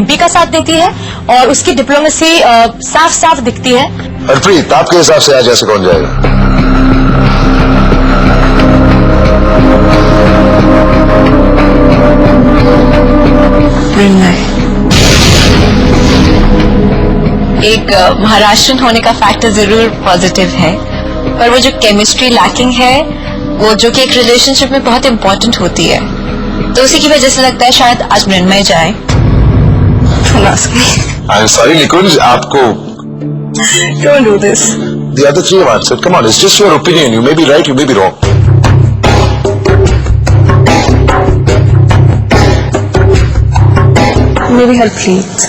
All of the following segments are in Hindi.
डिम्पी का साथ देती है और उसकी डिप्लोमेसी साफ साफ दिखती है। हरप्रीत, आपके हिसाब से आज ऐसे कौन जाएगा? एक महाराष्ट्रन होने का फैक्टर जरूर पॉजिटिव है, पर वो जो केमिस्ट्री लैकिंग है वो जो कि एक रिलेशनशिप में बहुत इम्पोर्टेंट होती है, तो उसी की वजह से लगता है शायद आज मृण्मय जाए। I'm sorry, निकुंज, आपको Don't do this. The other three have answered. Come on, it's just your opinion. You may be right, you may be wrong. Maybe Harpreet.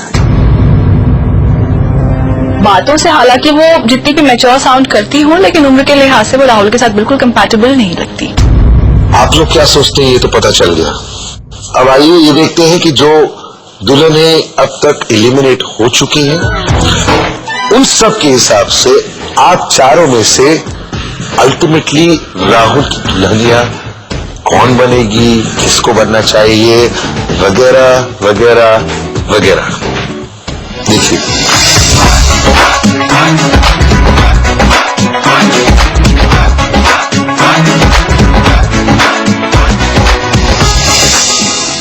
बातों से हालांकि वो जितनी भी मैच्योर साउंड करती हो, लेकिन उम्र के लिहाज से वो राहुल के साथ बिल्कुल कंपैटिबल नहीं लगती। आप लोग क्या सोचते हैं ये तो पता चल गया। अब आइए ये देखते हैं कि जो दुल्हनें अब तक एलिमिनेट हो चुकी हैं, उन सब के हिसाब से आप चारों में से अल्टीमेटली राहुल की दुल्हनिया कौन बनेगी, किसको बनना चाहिए, वगैरह वगैरह वगैरह। देखिए,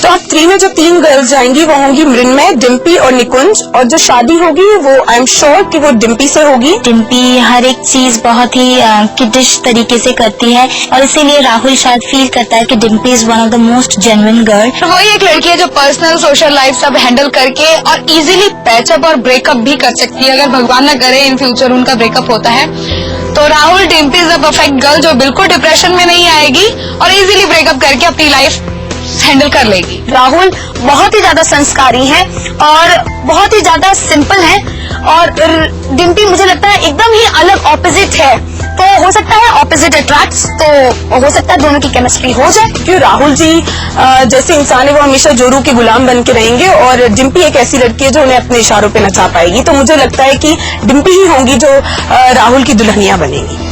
टॉप 3 में जो 3 गर्ल्स जाएंगी वो होंगी मृण्मय, डिम्पी और निकुंज, और जो शादी होगी वो आई एम श्योर कि वो डिम्पी से होगी। डिम्पी हर एक चीज बहुत ही किडिश तरीके से करती है और इसीलिए राहुल शायद फील करता है कि Dimpy is one of the most genuine girl. वही एक लड़की है जो पर्सनल सोशल लाइफ सब हैंडल करके और इजीली पैचअप और ब्रेकअप भी कर सकती है, अगर भगवान न करे इन फ्यूचर उनका ब्रेकअप होता है तो Rahul Dimpy is the perfect girl जो बिल्कुल डिप्रेशन में नहीं आएगी और इजीली ब्रेकअप करके अपनी लाइफ हैंडल कर लेगी। राहुल बहुत ही ज्यादा संस्कारी है और बहुत ही ज्यादा सिंपल है और डिम्पी मुझे लगता है एकदम ही अलग ऑपोजिट है, तो हो सकता है ऑपोजिट अट्रैक्ट्स, तो हो सकता है दोनों की केमिस्ट्री हो जाए। क्योंकि राहुल जी जैसे इंसान है वो हमेशा जोरू के गुलाम बन के रहेंगे और डिम्पी एक ऐसी लड़की है जो उन्हें अपने इशारों पे नचा पाएगी, तो मुझे लगता है कि डिम्पी ही होंगी जो राहुल की दुल्हनिया बनेगी।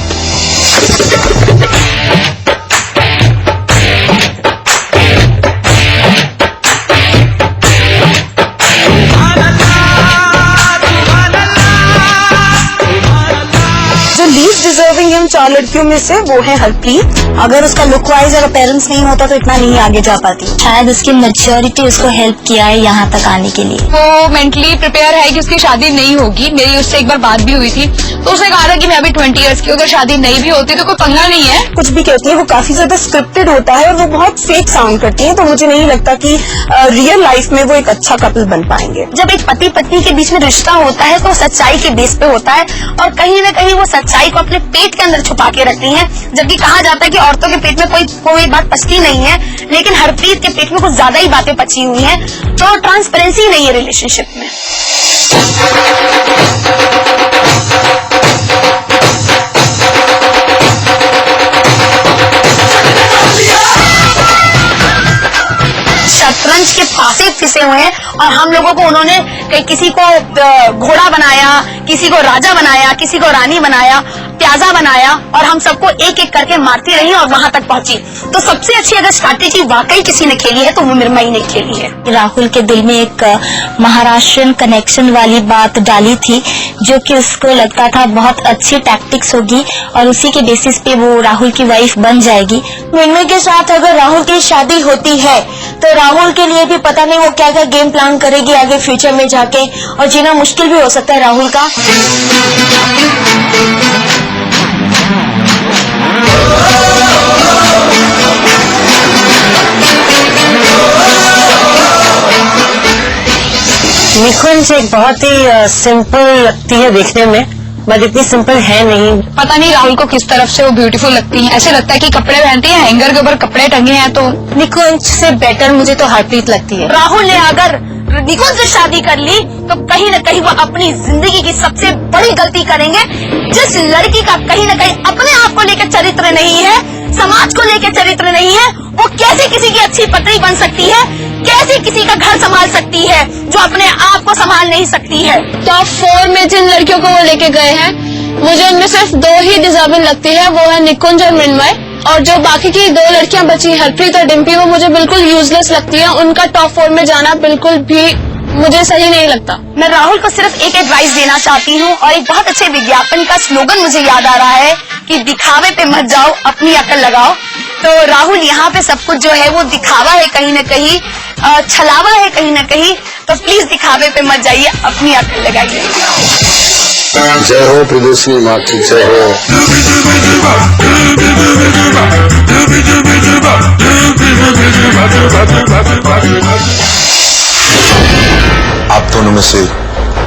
डिजर्विंग है 4 लड़कियों में से वो है हरप्रीत। अगर उसका लुक वाइज अगर पेरेंट्स नहीं होता तो इतना नहीं आगे जा पाती। शायद उसकी मैच्योरिटी उसको हेल्प किया है यहाँ तक आने के लिए। वो मेंटली प्रिपेयर है कि उसकी शादी नहीं होगी। मेरी उससे एक बार बात भी हुई थी तो उसने कहा था कि मैं अभी 20 इयर्स की, अगर शादी नहीं भी होती तो कोई पंगा नहीं है। कुछ भी कहती है वो काफी ज्यादा स्क्रिप्टेड होता है और वो बहुत फेक साउंड करती है, तो मुझे नहीं लगता कि रियल लाइफ में वो एक अच्छा कपल बन पाएंगे। जब एक पति पत्नी के बीच में रिश्ता होता है तो सच्चाई के बेस पे होता है और कहीं न कहीं वो सच्चाई को अपने पेट के अंदर छुपा के रखती हैं, जबकि कहा जाता है कि औरतों के पेट में कोई बात पचती नहीं है, लेकिन हरप्रीत के पेट में कुछ ज्यादा ही बातें पची हुई हैं, तो ट्रांसपेरेंसी नहीं है रिलेशनशिप में। शतरंज के पासे फिसे हुए हैं और हम लोगों को उन्होंने किसी को घोड़ा बनाया, किसी को राजा बनाया, किसी को रानी बनाया, प्याजा बनाया और हम सबको एक एक करके मारती रही और वहां तक पहुंची। तो सबसे अच्छी अगर स्ट्रैटेजी वाकई किसी ने खेली है तो वो मृण्मयी ने खेली है। राहुल के दिल में एक महाराष्ट्रन कनेक्शन वाली बात डाली थी जो कि उसको लगता था बहुत अच्छी टैक्टिक्स होगी और उसी के बेसिस पे वो राहुल की वाइफ बन जाएगी। मृण्मयी के साथ अगर राहुल की शादी होती है तो राहुल के लिए भी पता नहीं वो क्या क्या गेम प्लान करेगी आगे फ्यूचर में जाके, और जीना मुश्किल भी हो सकता है राहुल का। निकुंज एक बहुत ही सिंपल लगती है देखने में, बट इतनी सिंपल है नहीं। पता नहीं राहुल को किस तरफ से वो ब्यूटीफुल लगती है, ऐसे लगता है कि कपड़े पहनती है, हैंगर के ऊपर कपड़े टंगे हैं। तो निकुंज से बेटर मुझे तो हरप्रीत लगती है। राहुल ने अगर निकुंज से शादी कर ली तो कहीं न कहीं वो अपनी जिंदगी की सबसे बड़ी गलती करेंगे। जिस लड़की का कहीं न कहीं अपने आप को लेकर चरित्र नहीं है, समाज को लेकर चरित्र नहीं है, वो कैसे किसी की अच्छी पत्नी बन सकती है, कैसे किसी का घर संभाल सकती है जो अपने आप को संभाल नहीं सकती है। टॉप 4 में जिन लड़कियों को वो लेके गए हैं, मुझे उनमें सिर्फ 2 ही डिजर्विंग लगती है, वो है निकुंज और मृण्मय, और जो बाकी की 2 लड़कियां बची हरप्रीत और डिम्पी वो मुझे बिल्कुल यूजलेस लगती है। उनका टॉप 4 में जाना बिल्कुल भी मुझे सही नहीं लगता। मैं राहुल को सिर्फ एक एडवाइस देना चाहती हूँ और एक बहुत अच्छे विज्ञापन का स्लोगन मुझे याद आ रहा है कि दिखावे पे मत जाओ, अपनी अकल लगाओ। तो राहुल यहाँ पे सब कुछ जो है वो दिखावा है कहीं न कहीं, छलावा है कहीं न कहीं, तो प्लीज दिखावे पे मत जाइए, अपनी अकल लगाइए। जय हो प्रदेशी माँ की जय हो। आप दोनों में से